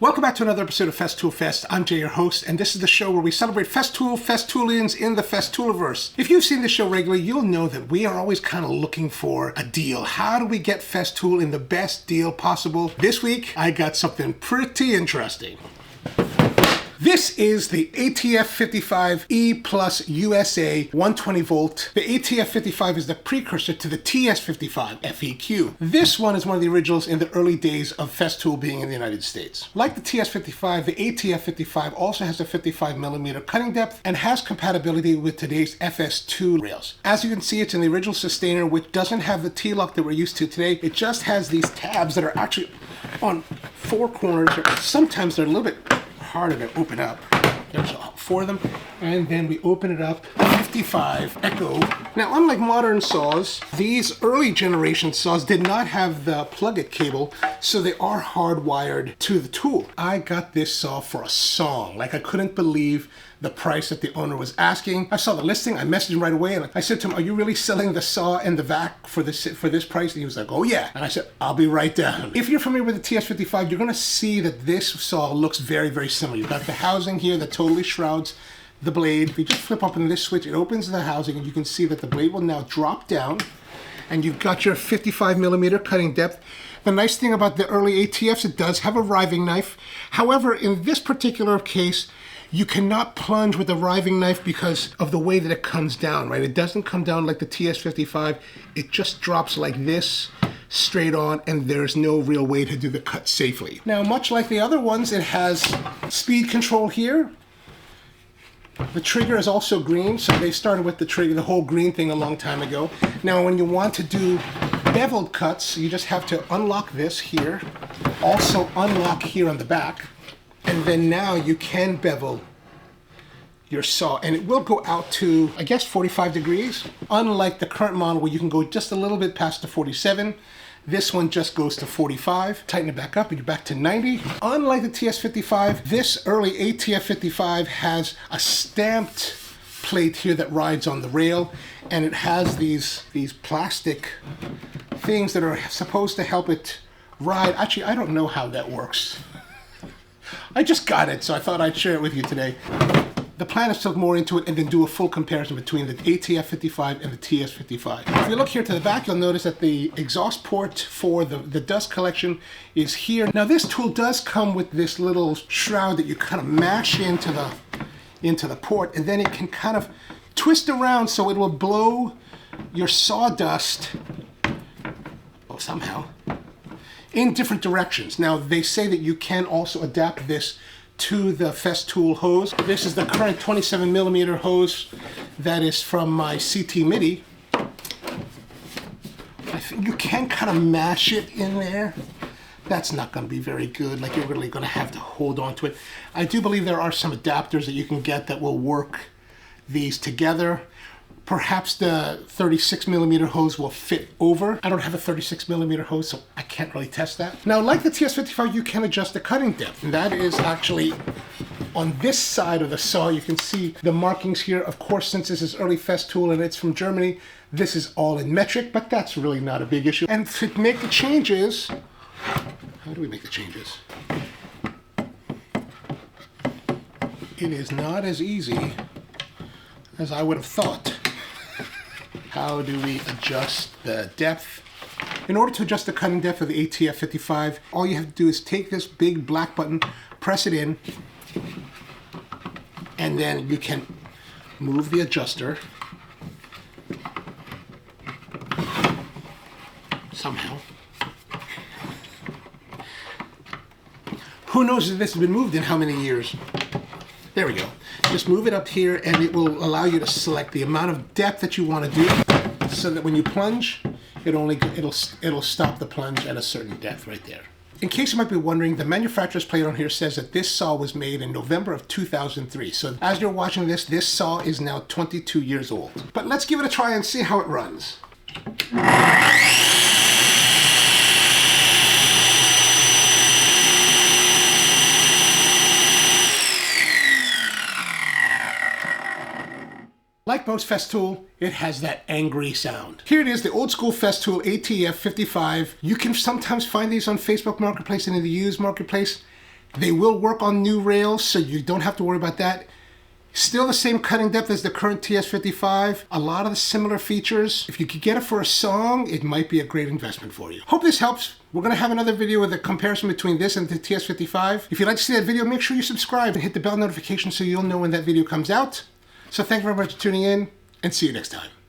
Welcome back to another episode of Festool Fest. I'm Jay, your host, and this is the show where we celebrate Festool, Festoolians in the Festooliverse. If you've seen this show regularly, you'll know that we are always kind of looking for a deal. How do we get Festool in the best deal possible? This week, I got something pretty interesting. This is the ATF 55E Plus USA 120 volt. The ATF 55 is the precursor to the TS 55 FEQ. This one is one of the originals in the early days of Festool being in the United States. Like the TS 55, the ATF 55 also has a 55mm cutting depth and has compatibility with today's FS2 rails. As you can see, it's in the original sustainer, which doesn't have the T-lock that we're used to today. It just has these tabs that are actually on four corners. Sometimes they're a little bit harder to open up. There's four of them, and then we open it up. 55 Echo. Now, unlike modern saws, these early generation saws did not have the plug-it cable, so they are hardwired to the tool. I got this saw for a song. Like, I couldn't believe the price that the owner was asking. I saw the listing, I messaged him right away, and I said to him, "Are you really selling the saw and the vac for this price?" And he was like, "Oh yeah." And I said, "I'll be right down." If you're familiar with the TS55, you're gonna see that this saw looks very, very similar. You've got the housing here that totally shrouds the blade. If you just flip open this switch, it opens the housing, and you can see that the blade will now drop down, and you've got your 55mm cutting depth. The nice thing about the early ATFs, it does have a riving knife. However, in this particular case, you cannot plunge with a riving knife because of the way that it comes down, right? It doesn't come down like the TS55. It just drops like this, straight on, and there's no real way to do the cut safely. Now, much like the other ones, it has speed control here. The trigger is also green, so they started with the trigger, the whole green thing a long time ago. Now, when you want to do beveled cuts, you just have to unlock this here, also unlock here on the back, and then now you can bevel your saw, and it will go out to, I guess, 45 degrees. Unlike the current model where you can go just a little bit past the 47, this one just goes to 45. Tighten it back up and you're back to 90. Unlike the TS55, this early ATF 55 has a stamped plate here that rides on the rail, and it has these plastic things that are supposed to help it ride. Actually, I don't know how that works. I just got it, so I thought I'd share it with you today. The plan is to look more into it and then do a full comparison between the ATF 55 and the TS 55. If you look here to the back, you'll notice that the exhaust port for the dust collection is here. Now, this tool does come with this little shroud that you kind of mash into the port, and then it can kind of twist around so it will blow your sawdust, somehow, in different directions. Now, they say that you can also adapt this to the Festool hose. This is the current 27mm hose that is from my CT MIDI. I think you can kind of mash it in there. That's not going to be very good. Like, you're really going to have to hold on to it. I do believe there are some adapters that you can get that will work these together. Perhaps the 36mm hose will fit over. I don't have a 36mm hose, so I can't really test that. Now, like the TS55, you can adjust the cutting depth. And that is actually on this side of the saw. You can see the markings here. Of course, since this is early Festool and it's from Germany, this is all in metric, but that's really not a big issue. And to make the changes, how do we make the changes? It is not as easy as I would have thought. How do we adjust the depth? In order to adjust the cutting depth of the ATF 55, all you have to do is take this big black button, press it in, and then you can move the adjuster somehow. Who knows if this has been moved in how many years? There we go. Just move it up here, and it will allow you to select the amount of depth that you want to do, so that when you plunge, it'll stop the plunge at a certain depth right there. In case you might be wondering, the manufacturer's plate on here says that this saw was made in November of 2003. So as you're watching this saw is now 22 years old. But let's give it a try and see how it runs. Like most Festool, it has that angry sound. Here it is, the old school Festool ATF 55. You can sometimes find these on Facebook Marketplace and in the used marketplace. They will work on new rails, so you don't have to worry about that. Still the same cutting depth as the current TS55. A lot of the similar features. If you could get it for a song, it might be a great investment for you. Hope this helps. We're going to have another video with a comparison between this and the TS55. If you'd like to see that video, make sure you subscribe and hit the bell notification so you'll know when that video comes out. So thank you very much for tuning in, and see you next time.